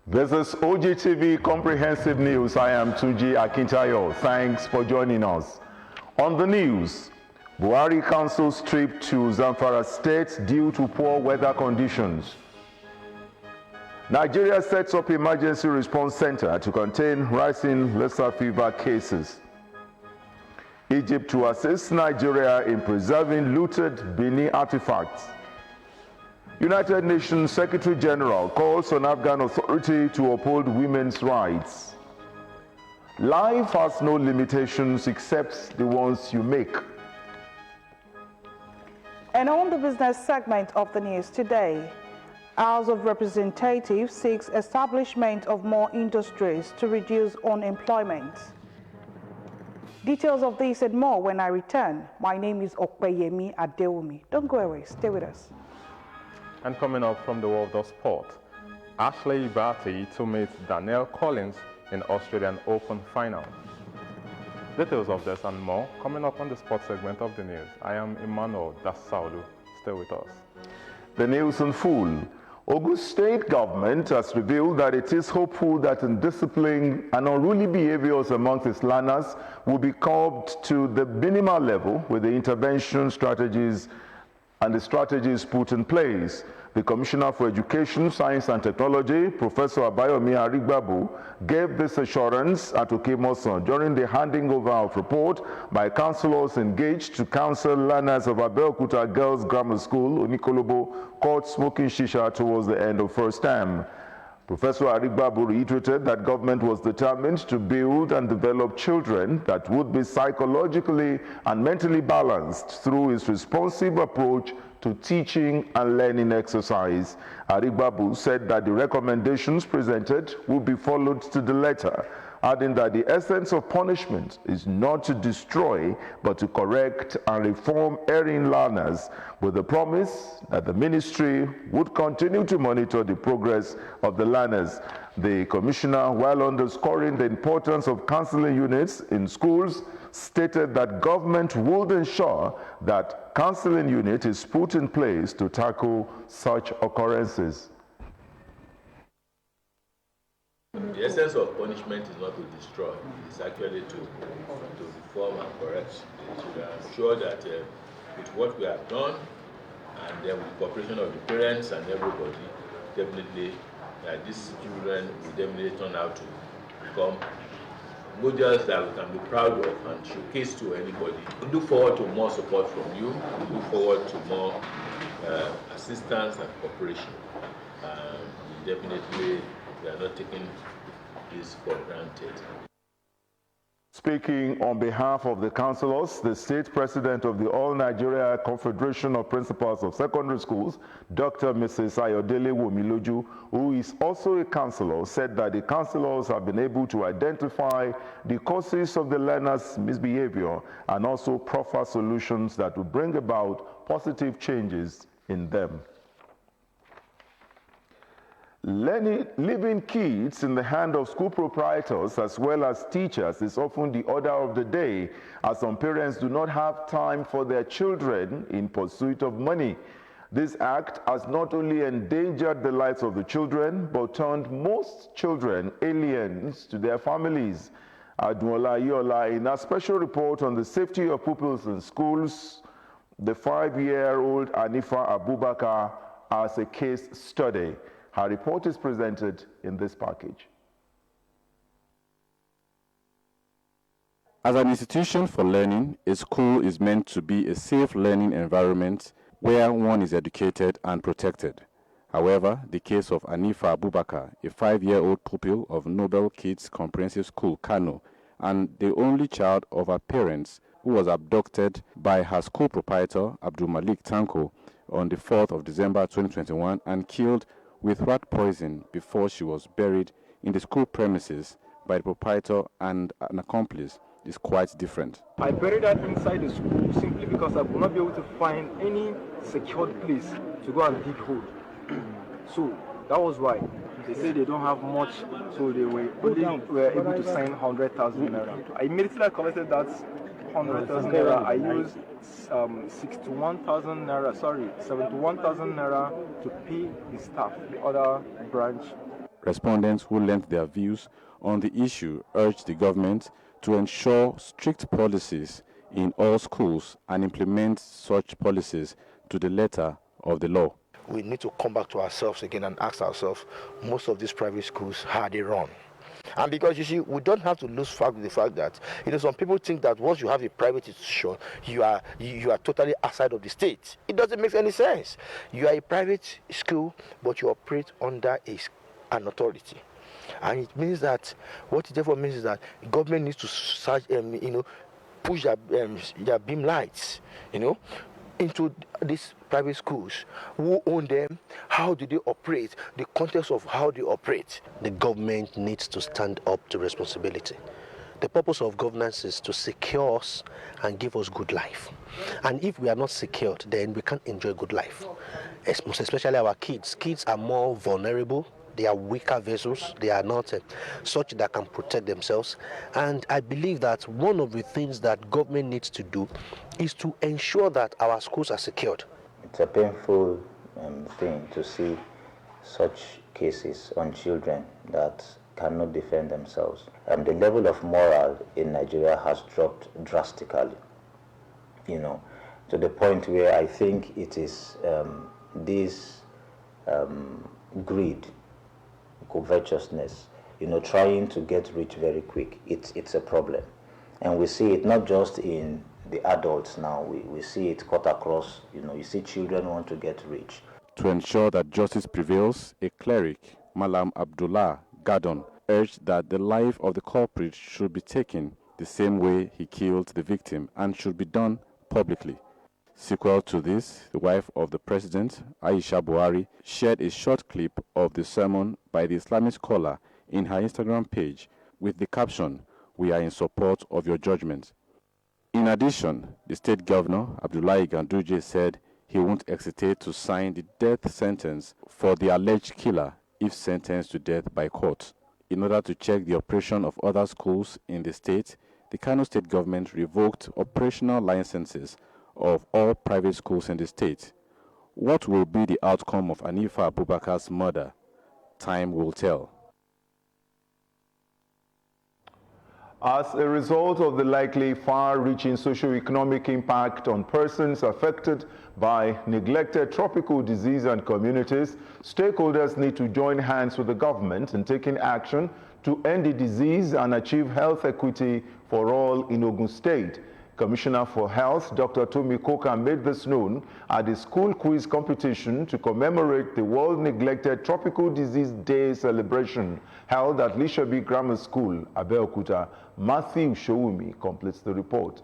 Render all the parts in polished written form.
This is Ogtv Comprehensive News. I am Tunji Akintayo. Thanks for joining us. On the news, Buhari cancels trip to Zamfara State due to poor weather conditions. Nigeria sets up emergency response center to contain rising Lassa fever cases. Egypt to assist Nigeria in preserving looted Benin artifacts. United Nations Secretary General calls on Afghan Authority to uphold women's rights. Life has no limitations except the ones you make. And on the business segment of the news today, House of Representatives seeks establishment of more industries to reduce unemployment. Details of this and more when I return. My name is Okpeyemi Adeomi. Don't go away, stay with us. And coming up from the world of sport, Ashley Barty to meet Danielle Collins in Australian Open final. Details of this and more coming up on the sports segment of the news. I am Emmanuel Dasaudu. Stay with us. The news in full. Ogun State government has revealed that it is hopeful that indiscipline and unruly behaviors amongst its learners will be curbed to the minimal level with the intervention strategies and the strategies put in place. The Commissioner for Education, Science and Technology, Professor Abayomi Arigbabu, gave this assurance at Okemoson during the handing over of report by councillors engaged to counsel learners of Abeokuta Girls Grammar School, Onikolobo, caught smoking shisha towards the end of first term. Professor Arigbabu reiterated that government was determined to build and develop children that would be psychologically and mentally balanced through its responsive approach to teaching and learning exercise. Arigbabu said that the recommendations presented will be followed to the letter, adding that the essence of punishment is not to destroy, but to correct and reform erring learners, with the promise that the ministry would continue to monitor the progress of the learners. The commissioner, while underscoring the importance of counseling units in schools, stated that government would ensure that counseling unit is put in place to tackle such occurrences. The essence of punishment is not to destroy, it's actually to reform and correct. I'm sure that with what we have done, and then with the cooperation of the parents and everybody, definitely these children will definitely turn out to become models that we can be proud of and showcase to anybody. We look forward to more support from you. We look forward to more assistance and cooperation. Definitely, we are not taking this for granted. Speaking on behalf of the councillors, the state president of the All Nigeria Confederation of Principals of Secondary Schools, Dr. Mrs. Ayodele Womiloju, who is also a councillor, said that the councillors have been able to identify the causes of the learners' misbehavior and also proffer solutions that will bring about positive changes in them. Leaving kids in the hand of school proprietors as well as teachers is often the order of the day, as some parents do not have time for their children in pursuit of money. This act has not only endangered the lives of the children, but turned most children aliens to their families. Adunola Yola, in a special report on the safety of pupils in schools, the 5-year-old Anifa Abubakar as a case study. Her report is presented in this package. As an institution for learning, a school is meant to be a safe learning environment where one is educated and protected. However, the case of Anifa Abubakar, a 5-year-old pupil of Nobel Kids Comprehensive School, Kano, and the only child of her parents, who was abducted by her school proprietor, Abdul Malik Tanko, on the 4th of December 2021 and killed with rat poison before she was buried in the school premises by the proprietor and an accomplice, is quite different. I buried her inside the school simply because I would not be able to find any secured place to go and dig hole. So that was why. They say they don't have much, so they were able to sign 100,000 naira. I immediately collected that 100,000 naira. I used 71,000 naira, 71,000 naira to pay the staff, the other branch. Respondents who lent their views on the issue urged the government to ensure strict policies in all schools and implement such policies to the letter of the law. We need to come back to ourselves again and ask ourselves, most of these private schools, how they run. And because, you see, we don't have to lose fact with the fact that, some people think that once you have a private institution, you are totally outside of the state. It doesn't make any sense. You are a private school, but you operate under an authority. And it means that, what it therefore means is that the government needs to search, push their beam lights, into these private schools. Who own them? How do they operate? The context of how they operate. The government needs to stand up to responsibility. The purpose of governance is to secure us and give us good life. And if we are not secured, then we can't enjoy good life. Especially our kids. Kids are more vulnerable. They are weaker vessels. They are not such that can protect themselves. And I believe that one of the things that government needs to do is to ensure that our schools are secured. It's a painful thing to see such cases on children that cannot defend themselves. The level of moral in Nigeria has dropped drastically, to the point where I think it is this greed, covetousness, trying to get rich very quick. It's a problem. And we see it not just in the adults now, we see it cut across, you see children want to get rich. To ensure that justice prevails, a cleric, Malam Abdullah Gadon, urged that the life of the culprit should be taken the same way he killed the victim and should be done publicly. Sequel to this, the wife of the president, Aisha Buhari, shared a short clip of the sermon by the Islamic scholar in her Instagram page with the caption, "We are in support of your judgment." In addition, the state governor, Abdullahi Ganduje, said he won't hesitate to sign the death sentence for the alleged killer if sentenced to death by court. In order to check the operation of other schools in the state, the Kano state government revoked operational licenses of all private schools in the state. What will be the outcome of Anifa Abubakar's murder? Time will tell. As a result of the likely far-reaching socio-economic impact on persons affected by neglected tropical disease and communities, stakeholders need to join hands with the government in taking action to end the disease and achieve health equity for all in Ogun State. Commissioner for Health, Dr. Tomi Koka, made this known at the school quiz competition to commemorate the World Neglected Tropical Disease Day celebration held at Lishabi Grammar School, Abeokuta. Matthew Showumi completes the report.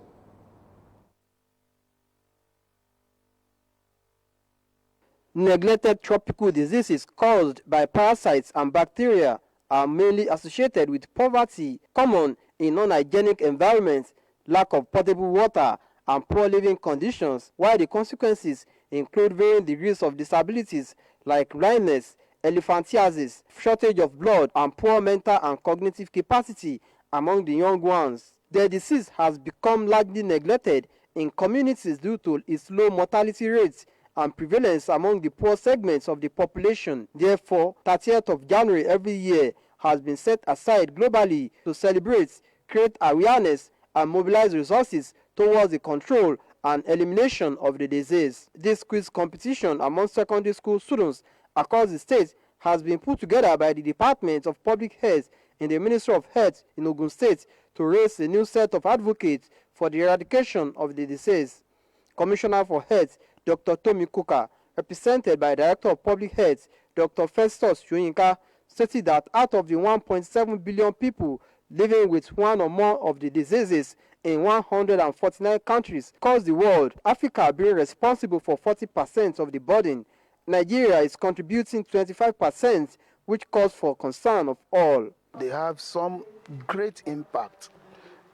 Neglected tropical diseases caused by parasites and bacteria are mainly associated with poverty, common in non-hygienic environments, lack of potable water, and poor living conditions, while the consequences include varying degrees of disabilities like blindness, elephantiasis, shortage of blood, and poor mental and cognitive capacity among the young ones. The disease has become largely neglected in communities due to its low mortality rates and prevalence among the poor segments of the population. Therefore, 30th of January every year has been set aside globally to celebrate, create awareness, and mobilize resources towards the control and elimination of the disease. This quiz competition among secondary school students across the state has been put together by the Department of Public Health in the Ministry of Health in Ogun State to raise a new set of advocates for the eradication of the disease. Commissioner for Health, Dr. Tomi Koka, represented by Director of Public Health, Dr. Festus Shoyinka, stated that out of the 1.7 billion people living with one or more of the diseases in 149 countries across the world, Africa being responsible for 40% of the burden. Nigeria is contributing 25%, which calls for concern of all. They have some great impact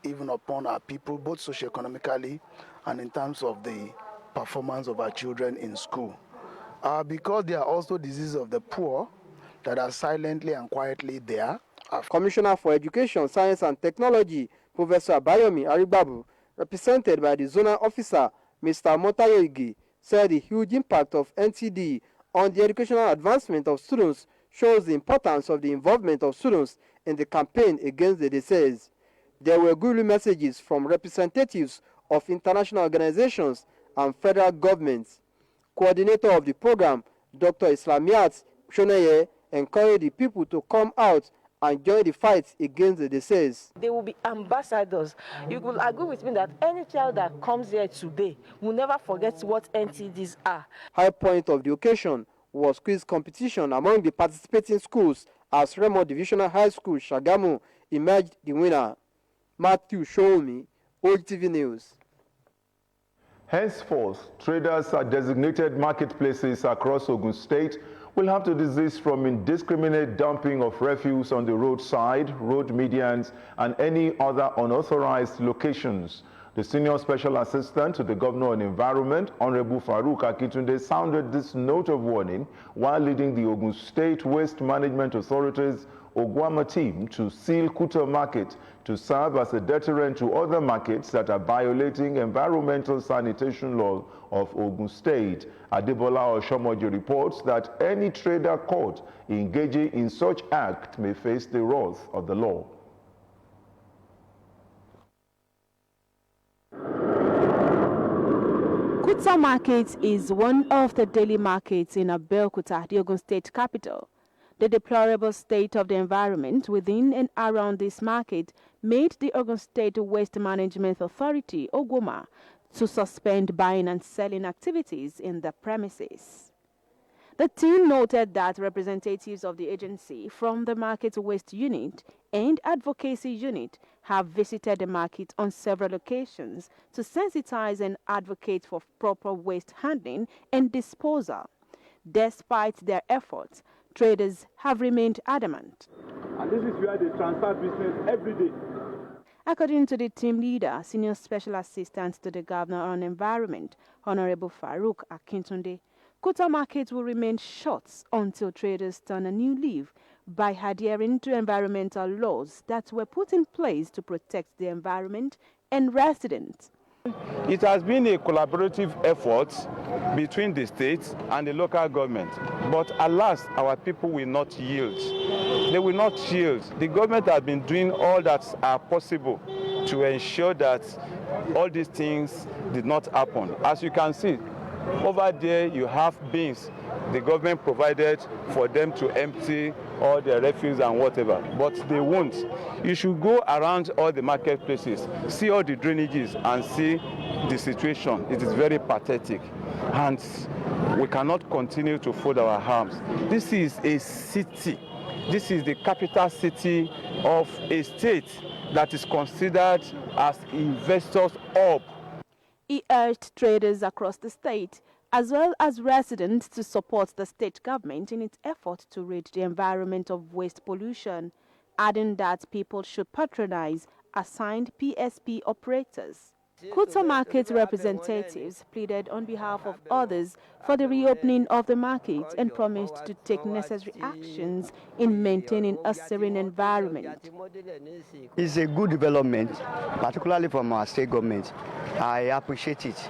even upon our people, both socioeconomically and in terms of the performance of our children in school. Because they are also diseases of the poor that are silently and quietly there. Commissioner for Education, Science and Technology, Professor Abayomi Aribabu, represented by the zonal officer, Mr. Motayoigi, said the huge impact of NTD on the educational advancement of students shows the importance of the involvement of students in the campaign against the disease. There were good messages from representatives of international organizations and federal governments. Coordinator of the program, Dr. Islamiat Shoneye, encouraged the people to come out and join the fight against the disease. They will be ambassadors. You will agree with me that any child that comes here today will never forget what NTDs are. High point of the occasion was quiz competition among the participating schools as Remo Divisional High School Shagamu emerged the winner. Matthew Shoumi, Ogtv News. Henceforth, traders at designated marketplaces across Ogun State will have to desist from indiscriminate dumping of refuse on the roadside, road medians, and any other unauthorized locations. The Senior Special Assistant to the Governor on Environment, Honorable Farouk Akintunde, sounded this note of warning while leading the Ogun State Waste Management Authority's Ogwama team to seal Kuta Market to serve as a deterrent to other markets that are violating environmental sanitation law of Ogun State. Adebola Oshomoji reports that any trader caught engaging in such act may face the wrath of the law. Kuta Market is one of the daily markets in Abeokuta, the Ogun State capital. The deplorable state of the environment within and around this market made the Ogun State Waste Management Authority, Ogwama, to suspend buying and selling activities in the premises. The team noted that representatives of the agency from the Market Waste Unit and Advocacy Unit have visited the market on several occasions to sensitize and advocate for proper waste handling and disposal. Despite their efforts, traders have remained adamant. And this is where they transfer business every day. According to the team leader, Senior Special Assistant to the Governor on Environment, Honorable Farouk Akintunde, Kuta Market will remain shut until traders turn a new leaf by adhering to environmental laws that were put in place to protect the environment and residents. It has been a collaborative effort between the state and the local government. But alas, our people will not yield. They will not yield. The government has been doing all that are possible to ensure that all these things did not happen. As you can see, over there you have bins the government provided for them to empty all their refuse and whatever, but they won't. You should go around all the marketplaces, see all the drainages and see the situation. It is very pathetic, and we cannot continue to fold our arms. This is a city. This is the capital city of a state that is considered as investors' hub. He urged traders across the state as well as residents to support the state government in its effort to rid the environment of waste pollution, adding that people should patronize assigned PSP operators. Kuta Market representatives pleaded on behalf of others for the reopening of the market and promised to take necessary actions in maintaining a serene environment. It's a good development, particularly from our state government. I appreciate it.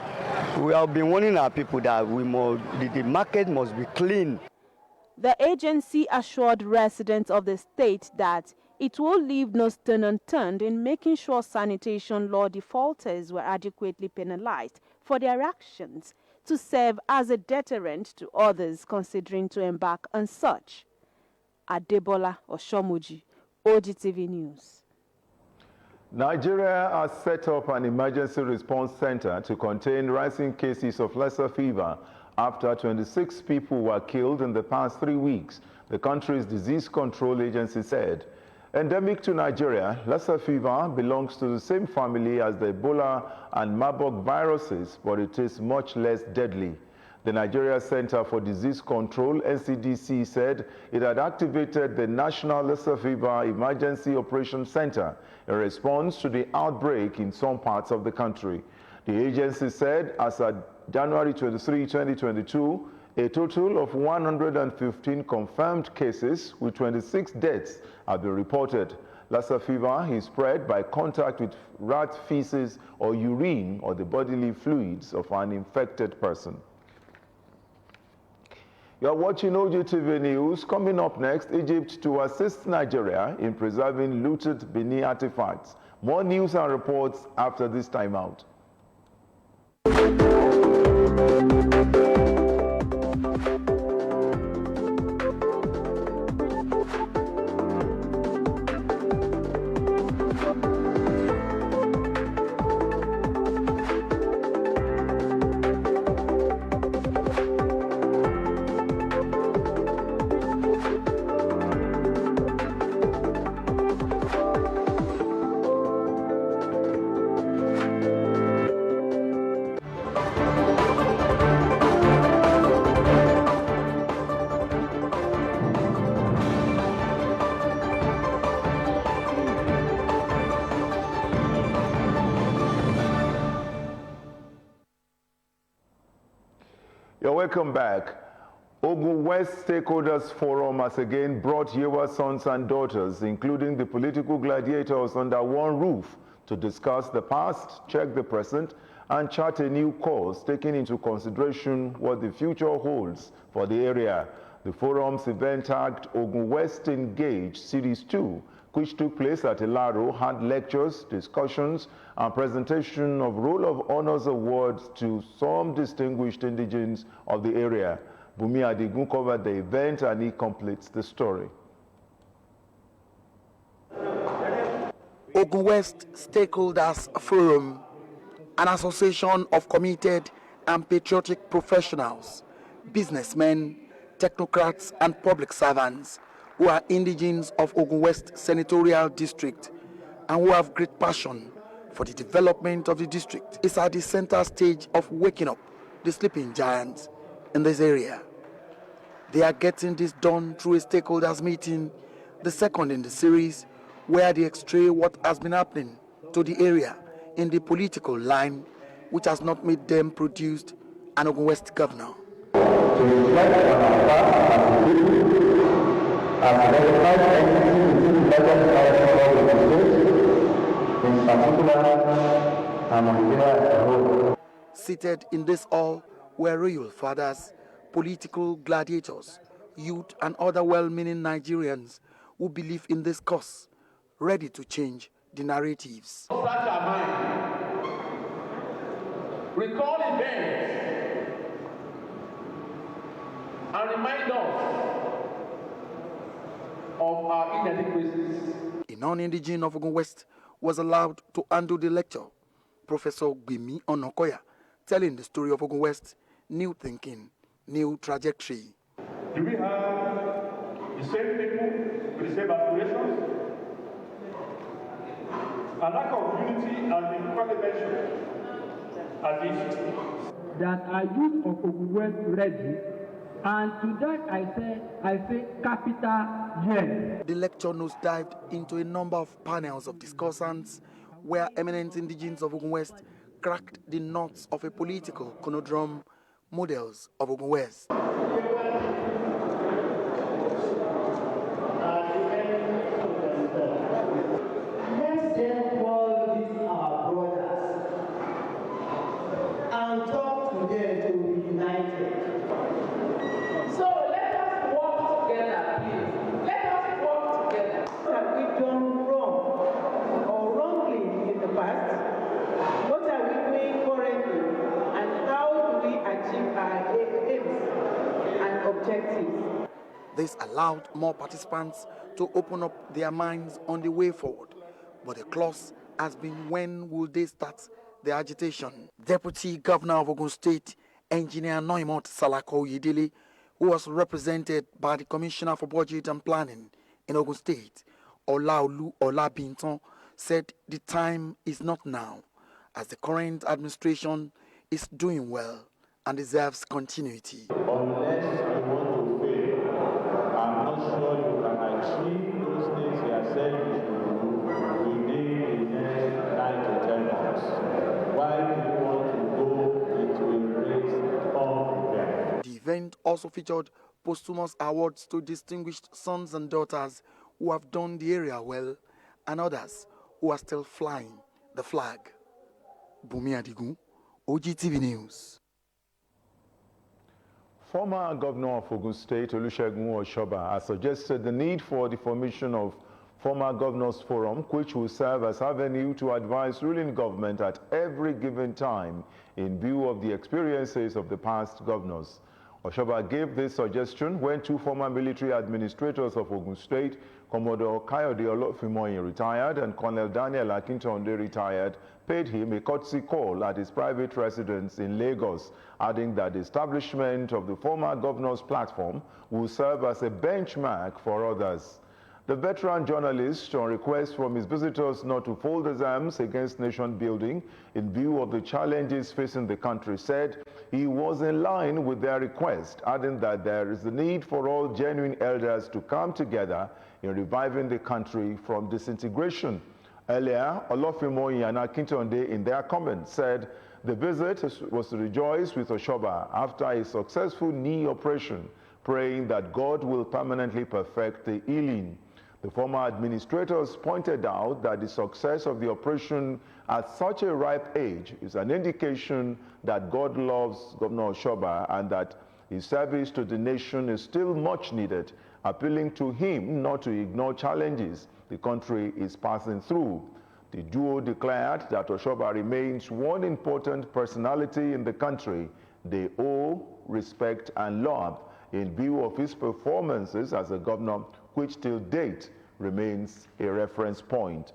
We have been warning our people that the market must be clean. The agency assured residents of the state that it will leave no stone unturned in making sure sanitation law defaulters were adequately penalized for their actions to serve as a deterrent to others considering to embark on such. Adebola Oshomoji, Ogtv News. Nigeria has set up an emergency response center to contain rising cases of Lassa fever after 26 people were killed in the past 3 weeks, the country's disease control agency said. Endemic to Nigeria, Lassa fever belongs to the same family as the Ebola and Marburg viruses, but it is much less deadly. The Nigeria Center for Disease Control, NCDC, said it had activated the National Lassa Fever Emergency Operations Center in response to the outbreak in some parts of the country. The agency said as of January 23, 2022, a total of 115 confirmed cases with 26 deaths have been reported. Lassa fever is spread by contact with rat feces or urine or the bodily fluids of an infected person. You're watching Ogtv News. Coming up next, Egypt to assist Nigeria in preserving looted Benin artifacts. More news and reports after this time out. You're welcome back. Ogun West Stakeholders Forum has again brought Yewa sons and daughters, including the political gladiators, under one roof to discuss the past, check the present, and chart a new course, taking into consideration what the future holds for the area. The forum's event tagged Ogun West Engage Series 2, which took place at Ilaro, had lectures, discussions, and presentation of Roll of Honors awards to some distinguished indigenes of the area. Bumi Adigun covered the event and he completes the story. Ogun West Stakeholders Forum, an association of committed and patriotic professionals, businessmen, technocrats, and public servants who are indigenes of Ogun West Senatorial District and who have great passion for the development of the district, is at the center stage of waking up the sleeping giants in this area. They are getting this done through a stakeholders meeting, the second in the series, where they x-ray what has been happening to the area in the political line, which has not made them produce an Ogun West governor. Seated in this hall were royal fathers, political gladiators, youth, and other well-meaning Nigerians who believe in this cause, ready to change the narratives. Such a mind. Recall events and remind us of our inadequacies. A non-indigene of Ogun West was allowed to handle the lecture. Professor Gbemi Onokoya telling the story of Ogun West, new thinking, new trajectory. Do we have the same people with the same aspirations? A lack of unity has been quite mentioned as this. That are youth of Ogun West ready, and to that I say capital yes. The lecture nosedived into a number of panels of discussants where eminent indigenes of Ogun West cracked the nuts of a political conundrum, models of Ogun West. This allowed more participants to open up their minds on the way forward. But the clause has been, when will they start the agitation? Deputy Governor of Ogun State, Engineer Noimot Salako Yidili, who was represented by the Commissioner for Budget and Planning in Ogun State, Olaolu Olabinton, said the time is not now, as the current administration is doing well and deserves continuity. Unless you want to fail, I'm not sure you can achieve those things you are saying you should do within the next 9 to 10 months. Why do you want to go into a race on them? The event also featured posthumous awards to distinguished sons and daughters who have done the area well, and others who are still flying the flag. Bumi Adigun, Ogtv News. Former Governor of Ogun State, Olusegun Oshoba, has suggested the need for the formation of Former Governors Forum, which will serve as avenue to advise ruling government at every given time in view of the experiences of the past governors. Oshoba gave this suggestion when two former military administrators of Ogun State, Commodore Kayode Olofimoyin retired and Colonel Daniel Akintonde retired, paid him a courtesy call at his private residence in Lagos, adding that the establishment of the former governor's platform will serve as a benchmark for others. The veteran journalist, on request from his visitors not to fold his arms against nation building in view of the challenges facing the country, said he was in line with their request, adding that there is the need for all genuine elders to come together in reviving the country from disintegration. Earlier, Olofimoyin and Akintonde, in their comments, said the visit was to rejoice with Oshoba after a successful knee operation, praying that God will permanently perfect the healing. The former administrators pointed out that the success of the operation at such a ripe age is an indication that God loves Governor Oshoba and that his service to the nation is still much needed, appealing to him not to ignore challenges the country is passing through. The duo declared that Oshoba remains one important personality in the country they owe respect and love in view of his performances as a governor, which till date remains a reference point.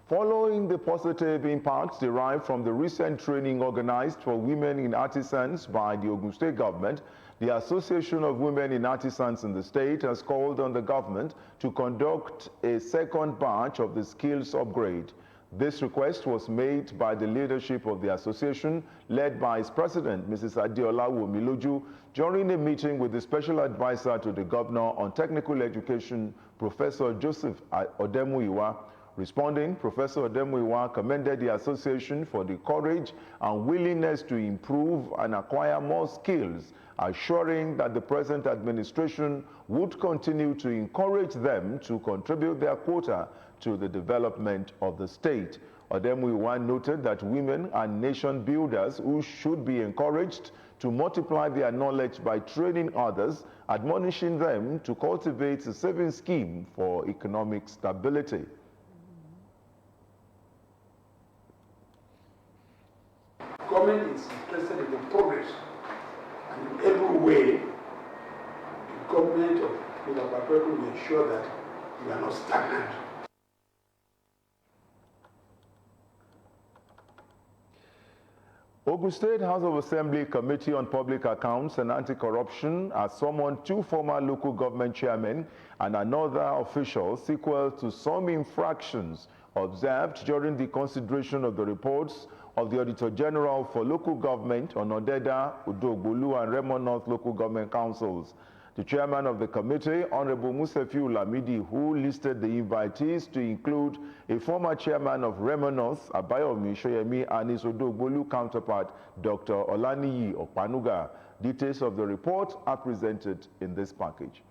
Following the positive impacts derived from the recent training organized for women in artisans by the Ogun State government, the Association of Women in Artisans in the state has called on the government to conduct a second batch of the skills upgrade. This request was made by the leadership of the association, led by its president, Mrs. Adeola Womiloju, during a meeting with the special advisor to the governor on technical education, Professor Joseph Odemuyiwa. Responding, Professor Odemuyiwa commended the association for the courage and willingness to improve and acquire more skills, assuring that the present administration would continue to encourage them to contribute their quota to the development of the state. Odemuyiwa noted that women are nation builders who should be encouraged to multiply their knowledge by training others, admonishing them to cultivate a saving scheme for economic stability. Government is interested in the progress, and in every way, the government of Abeokuta will ensure that we are not stagnant. Ogun State House of Assembly Committee on Public Accounts and Anti-Corruption has summoned two former local government chairmen and another official sequel to some infractions observed during the consideration of the reports of the Auditor General for Local Government on Odeda, Udogbolu, and Remo North Local Government Councils. The chairman of the committee, Honorable Musefiu Lamidi, who listed the invitees to include a former chairman of Remo North, Abayomi Shoyemi, and his Udogbolu counterpart, Dr. Olaniyi Okpanuga. Details of the report are presented in this package.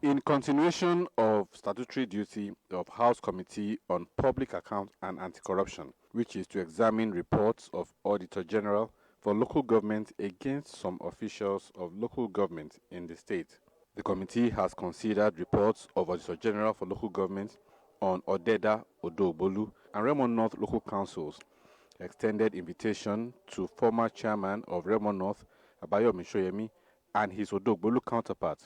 In continuation of statutory duty of House Committee on Public Account and Anti-Corruption, which is to examine reports of Auditor General for local government against some officials of local government in the state. The committee has considered reports of Auditor General for local government on Odeda, Udogbolu, and Remo North local councils, extended invitation to former chairman of Remo North, Abayomi Shoyemi, and his Udogbolu counterpart,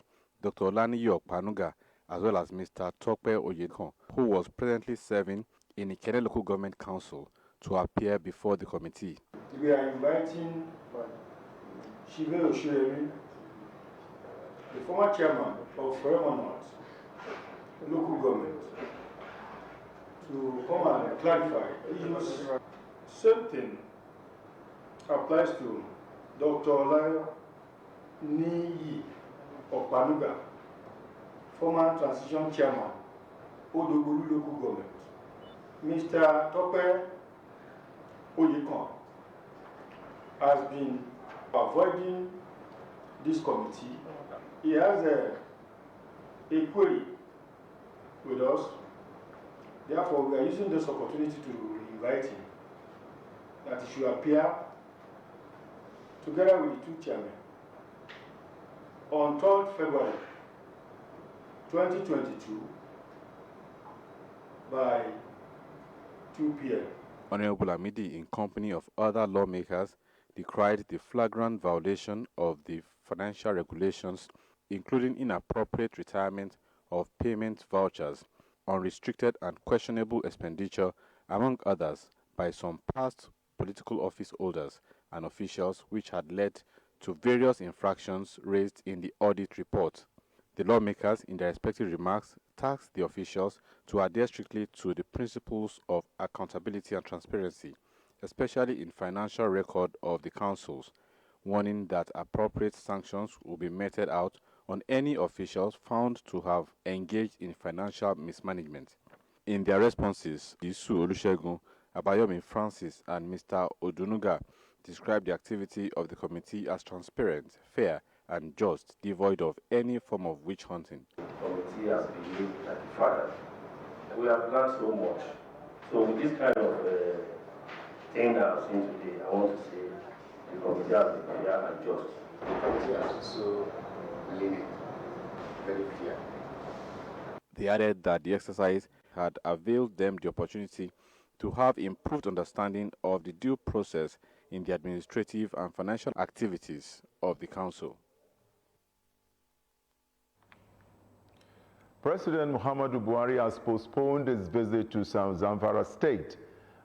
Dr. Olaniyi Okpanuga, as well as Mr. Tope Oyekon, who was presently serving in Ikene Local Government Council, to appear before the committee. We are inviting Shive Oshoyemi, the former chairman of Remo North Local Government, to come and clarify issues. Same thing applies to Dr. Olaniyi Okpanuga, former transition chairman, Udogbolu Local Government. Mr. Tope Oyekon has been avoiding this committee. He has a query with us. Therefore, we are using this opportunity to invite him that he should appear together with the two chairmen, on 3rd February 2022 by 2 p.m. Honorable Amidi, in company of other lawmakers, decried the flagrant violation of the financial regulations, including inappropriate retirement of payment vouchers, unrestricted and questionable expenditure, among others, by some past political office holders and officials, which had led to various infractions raised in the audit report. The lawmakers, in their respective remarks, tasked the officials to adhere strictly to the principles of accountability and transparency, especially in financial record of the councils, warning that appropriate sanctions will be meted out on any officials found to have engaged in financial mismanagement. In their responses, Isu Olusegun, Abayomi Francis, and Mr. Odunuga described the activity of the committee as transparent, fair, and just, devoid of any form of witch hunting. The committee has behaved like a father. We have learned so much. So with this kind of thing that I've seen today, I want to say the committee has been fair and just. The committee has also made it very clear. They added that the exercise had availed them the opportunity to have improved understanding of the due process in the administrative and financial activities of the council. President Muhammadu Buhari has postponed his visit to Zamfara State.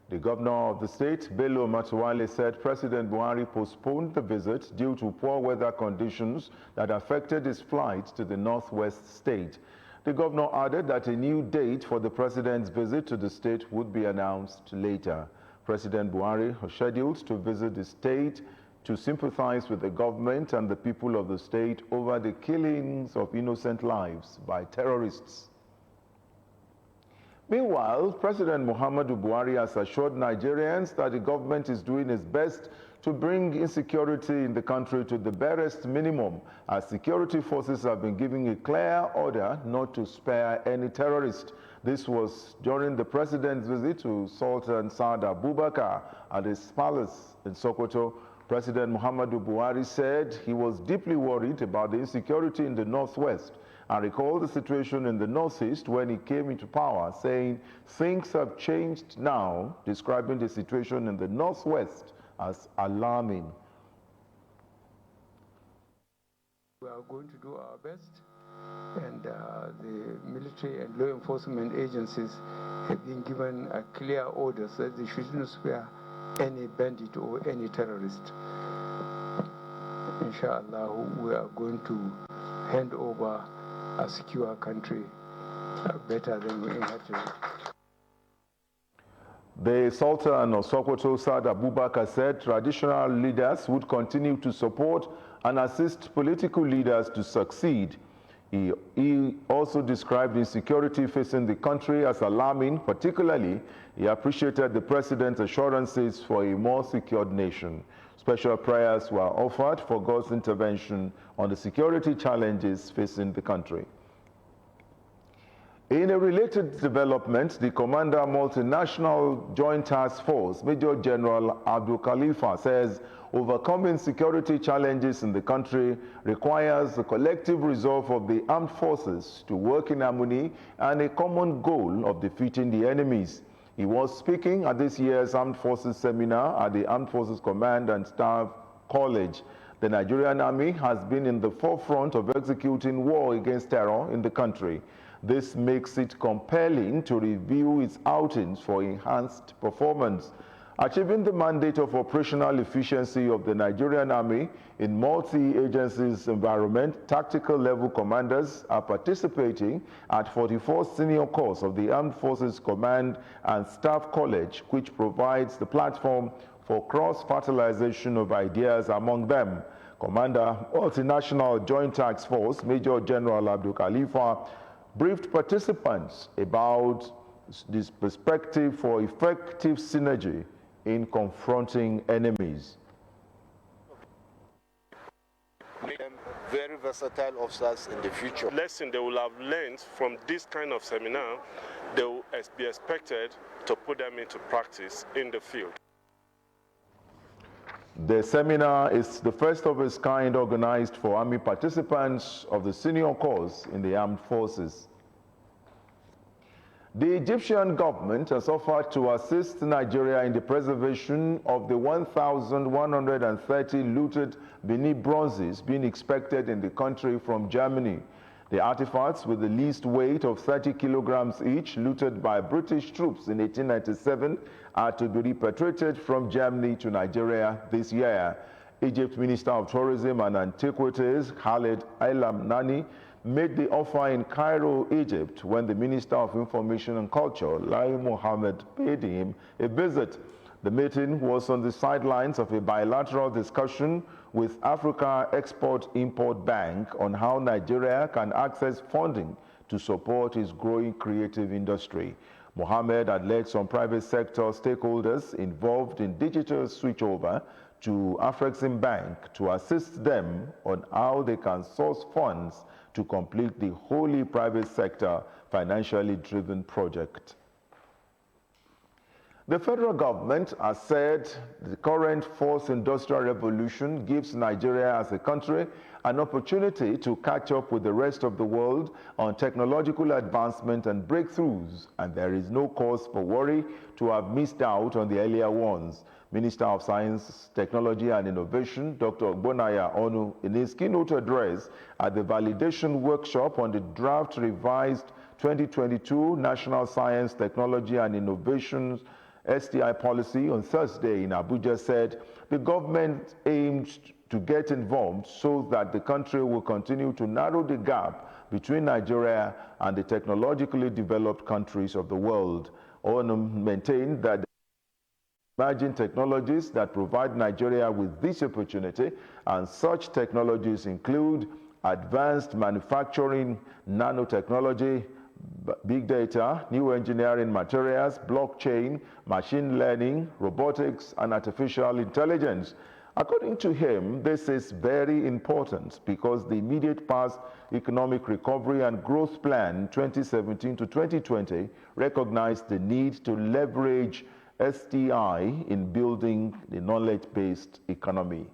The governor of the state, Bello Matuwale, said President Buhari postponed the visit due to poor weather conditions that affected his flight to the northwest state. The governor added that a new date for the president's visit to the state would be announced later. President Buhari was scheduled to visit the state to sympathize with the government and the people of the state over the killings of innocent lives by terrorists. Meanwhile, President Muhammadu Buhari has assured Nigerians that the government is doing its best to bring insecurity in the country to the barest minimum, as security forces have been giving a clear order not to spare any terrorist. This was during the president's visit to Sultan Saad Abubakar at his palace in Sokoto. President Muhammadu Buhari said he was deeply worried about the insecurity in the northwest and recalled the situation in the northeast when he came into power, saying things have changed now, describing the situation in the northwest as alarming. We are going to do our best, and the military and law enforcement agencies have been given a clear order that they shouldn't spare any bandit or any terrorist. Inshallah, we are going to hand over a secure country better than we inherited. The Sultan of Sokoto, Saad Abubakar, said traditional leaders would continue to support and assist political leaders to succeed. He also described insecurity facing the country as alarming. Particularly, he appreciated the president's assurances for a more secured nation. Special prayers were offered for God's intervention on the security challenges facing the country. In a related development, the Commander Multinational Joint Task Force, Major General Abdul Khalifa, says overcoming security challenges in the country requires the collective resolve of the armed forces to work in harmony and a common goal of defeating the enemies. He was speaking at this year's Armed Forces Seminar at the Armed Forces Command and Staff College. The Nigerian Army has been in the forefront of executing war against terror in the country. This makes it compelling to review its outings for enhanced performance. Achieving the mandate of operational efficiency of the Nigerian Army in multi-agencies environment, tactical level commanders are participating at 44th Senior Course of the Armed Forces Command and Staff College, which provides the platform for cross-fertilization of ideas among them. Commander Multinational Joint Task Force, Major General Abdul Khalifa, briefed participants about this perspective for effective synergy in confronting enemies. Make them very versatile officers in the future. Lesson they will have learned from this kind of seminar, they will be expected to put them into practice in the field. The seminar is the first of its kind organized for Army participants of the senior course in the armed forces. The Egyptian government has offered to assist Nigeria in the preservation of the 1,130 looted Benin bronzes being expected in the country from Germany. The artifacts, with the least weight of 30 kilograms each, looted by British troops in 1897, are to be repatriated from Germany to Nigeria this year. Egypt Minister of Tourism and Antiquities, Khaled Al-Amnani, made the offer in Cairo, Egypt, when the Minister of Information and Culture, Lai Mohammed, paid him a visit. The meeting was on the sidelines of a bilateral discussion with Africa Export-Import Bank on how Nigeria can access funding to support its growing creative industry. Mohammed had led some private sector stakeholders involved in digital switchover to Afrexim Bank to assist them on how they can source funds to complete the wholly private sector financially driven project. The federal government has said the current fourth industrial revolution gives Nigeria as a country an opportunity to catch up with the rest of the world on technological advancement and breakthroughs, and there is no cause for worry to have missed out on the earlier ones. Minister of Science, Technology and Innovation, Dr. Ogbonnaya Onu, in his keynote address at the validation workshop on the draft revised 2022 National Science, Technology and Innovation STI policy on Thursday in Abuja, said the government aims to get involved so that the country will continue to narrow the gap between Nigeria and the technologically developed countries of the world. Onu maintained that emerging technologies that provide Nigeria with this opportunity, and such technologies include advanced manufacturing, nanotechnology, big data, new engineering materials, blockchain, machine learning, robotics, and artificial intelligence. According to him, this is very important because the immediate past economic recovery and growth plan 2017 to 2020 recognized the need to leverage STI in building the knowledge-based economy.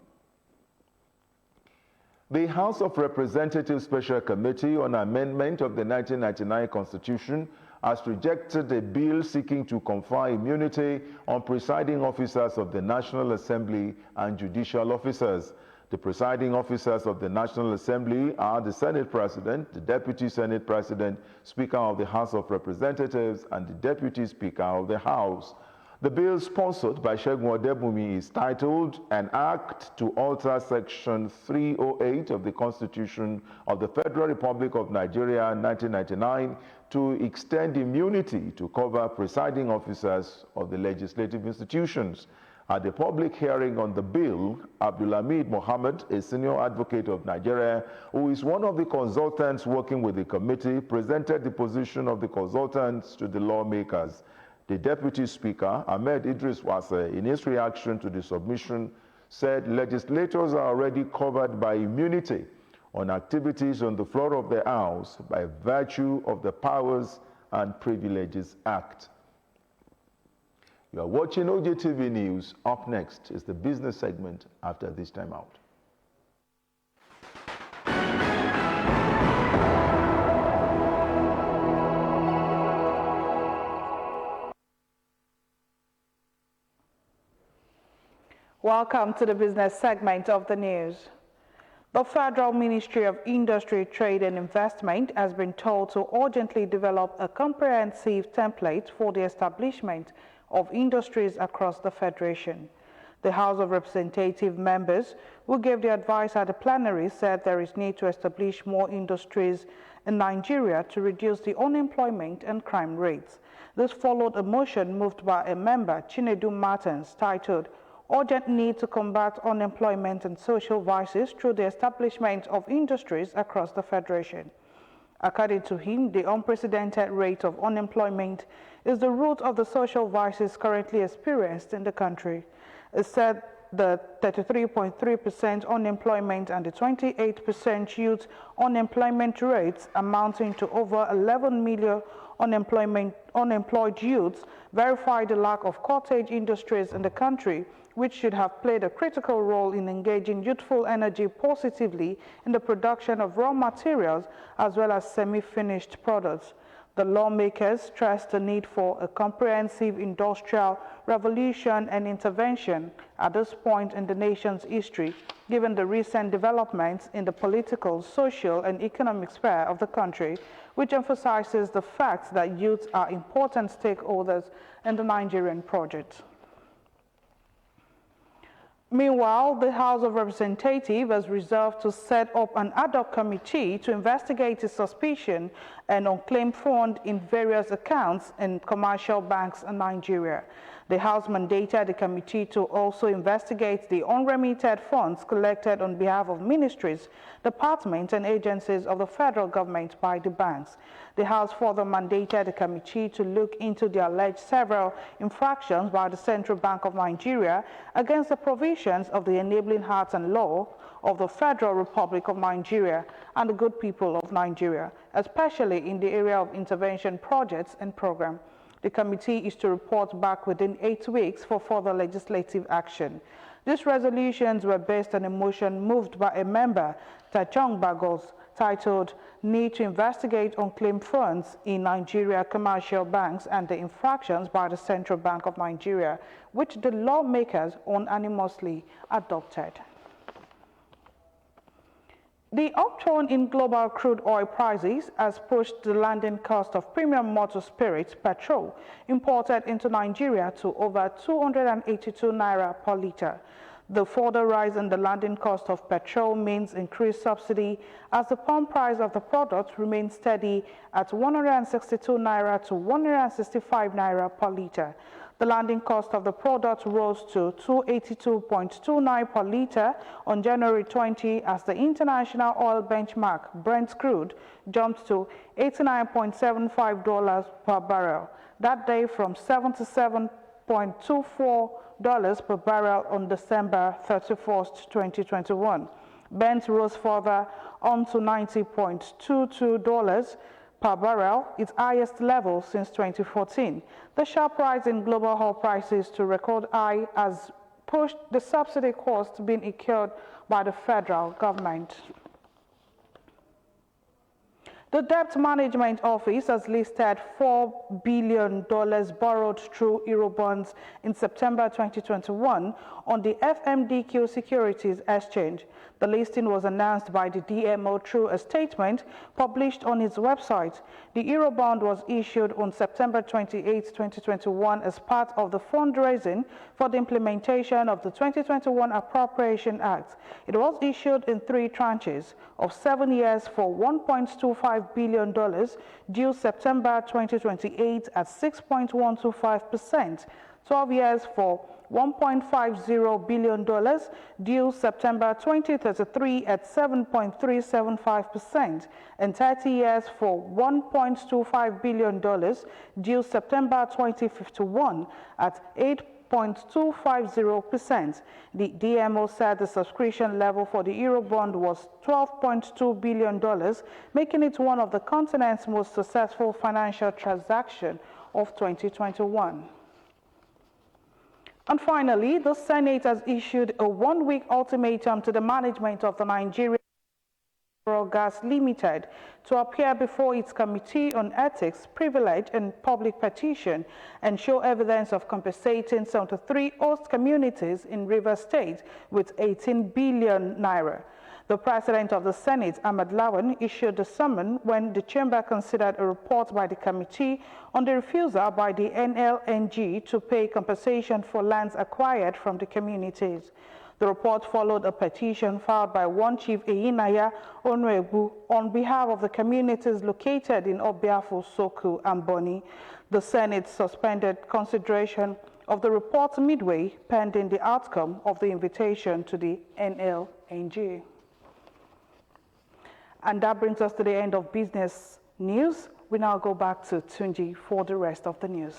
The House of Representatives Special Committee on Amendment of the 1999 Constitution has rejected a bill seeking to confer immunity on presiding officers of the National Assembly and judicial officers. The presiding officers of the National Assembly are the Senate President, the Deputy Senate President, Speaker of the House of Representatives, and the Deputy Speaker of the House. The bill, sponsored by Segun Odebumi, is titled An Act to Alter Section 308 of the Constitution of the Federal Republic of Nigeria 1999 to extend immunity to cover presiding officers of the legislative institutions. At the public hearing on the bill, Abdulhamid Mohammed, a senior advocate of Nigeria, who is one of the consultants working with the committee, presented the position of the consultants to the lawmakers. The Deputy Speaker, Ahmed Idris Wase, in his reaction to the submission, said legislators are already covered by immunity on activities on the floor of the House by virtue of the Powers and Privileges Act. You are watching Ogtv News. Up next is the business segment after this time out. Welcome to the business segment of the news. The Federal Ministry of Industry, Trade and Investment has been told to urgently develop a comprehensive template for the establishment of industries across the Federation. The House of Representative members who gave the advice at the plenary said there is need to establish more industries in Nigeria to reduce the unemployment and crime rates. This followed a motion moved by a member, Chinedu Martins, titled Urgent Need to Combat Unemployment and Social Vices Through the Establishment of Industries Across the Federation. According to him, the unprecedented rate of unemployment is the root of the social vices currently experienced in the country. It said the 33.3% unemployment and the 28% youth unemployment rates amounting to over 11 million unemployed youths verify the lack of cottage industries in the country, which should have played a critical role in engaging youthful energy positively in the production of raw materials as well as semi-finished products. The lawmakers stressed the need for a comprehensive industrial revolution and intervention at this point in the nation's history, given the recent developments in the political, social, and economic sphere of the country, which emphasizes the fact that youth are important stakeholders in the Nigerian project. Meanwhile, the House of Representatives has resolved to set up an ad hoc committee to investigate the suspicion and unclaimed funds in various accounts in commercial banks in Nigeria. The House mandated the committee to also investigate the unremitted funds collected on behalf of ministries, departments, and agencies of the federal government by the banks. The House further mandated the committee to look into the alleged several infractions by the Central Bank of Nigeria against the provisions of the Enabling Acts and Law of the Federal Republic of Nigeria and the good people of Nigeria, especially in the area of intervention projects and programs. The committee is to report back within 8 weeks for further legislative action. These resolutions were based on a motion moved by a member, Tachong Bagos, titled Need to Investigate Unclaimed Funds in Nigeria Commercial Banks and the Infractions by the Central Bank of Nigeria, which the lawmakers unanimously adopted. The upturn in global crude oil prices has pushed the landing cost of premium motor spirit, petrol, imported into Nigeria to over 282 naira per litre. The further rise in the landing cost of petrol means increased subsidy as the pump price of the product remains steady at 162 naira to 165 naira per litre. The landing cost of the product rose to 282.29 per litre on January 20 as the international oil benchmark, Brent crude, jumped to $89.75 per barrel. That day from $77.24 per barrel on December 31st, 2021. Brent rose further on to $90.22 per barrel, its highest level since 2014. The sharp rise in global oil prices to record high has pushed the subsidy cost being incurred by the federal government. The Debt Management Office has listed $4 billion borrowed through Eurobonds in September 2021 on the FMDQ Securities Exchange. The listing was announced by the DMO through a statement published on its website. The Eurobond was issued on September 28, 2021 as part of the fundraising for the implementation of the 2021 Appropriation Act. It was issued in 3 tranches of 7 years for $1.25 billion due September 2028 at 6.125%, 12 years for $1.50 billion due September 2033 at 7.375%, and 30 years for $1.25 billion due September 2051 at 8.250%. The DMO said the subscription level for the Eurobond was $12.2 billion, making it one of the continent's most successful financial transactions of 2021. And finally, the Senate has issued a 1-week ultimatum to the management of the Nigerian Natural Gas Limited to appear before its Committee on Ethics, Privilege and Public Petition and show evidence of compensating 73 host communities in Rivers State with 18 billion naira. The President of the Senate, Ahmed Lawan, issued the summons when the chamber considered a report by the committee on the refusal by the NLNG to pay compensation for lands acquired from the communities. The report followed a petition filed by one Chief Eyinaya Onwebu on behalf of the communities located in Obiafo, Soku, and Boni. The Senate suspended consideration of the report midway pending the outcome of the invitation to the NLNG. And that brings us to the end of business news. We now go back to Tunji for the rest of the news.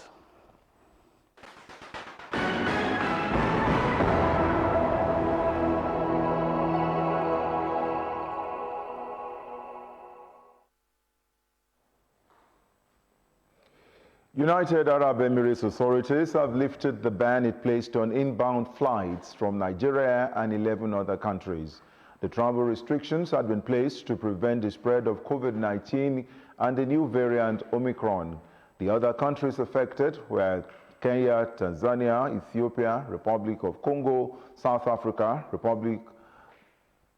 United Arab Emirates authorities have lifted the ban it placed on inbound flights from Nigeria and 11 other countries. The travel restrictions had been placed to prevent the spread of COVID-19 and the new variant Omicron. The other countries affected were Kenya, Tanzania, Ethiopia, Republic of Congo, South Africa,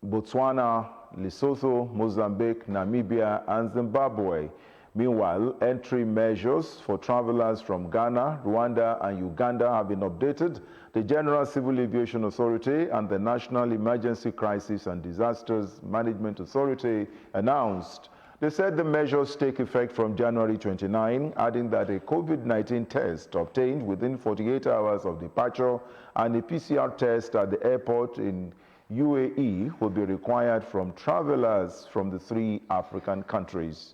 Botswana, Lesotho, Mozambique, Namibia, and Zimbabwe. Meanwhile, entry measures for travelers from Ghana, Rwanda, and Uganda have been updated. The General Civil Aviation Authority and the National Emergency Crisis and Disasters Management Authority announced. They said the measures take effect from January 29, adding that a COVID-19 test obtained within 48 hours of departure and a PCR test at the airport in UAE will be required from travelers from the 3 African countries.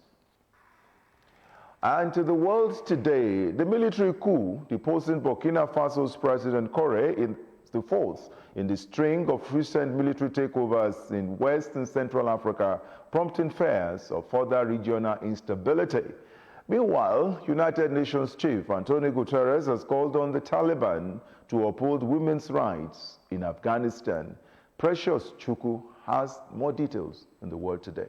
And to the world today, the military coup deposing Burkina Faso's President Kore is the fourth in the string of recent military takeovers in West and Central Africa, prompting fears of further regional instability. Meanwhile, United Nations Chief Antonio Guterres has called on the Taliban to uphold women's rights in Afghanistan. Precious Chukwu has more details in the world today.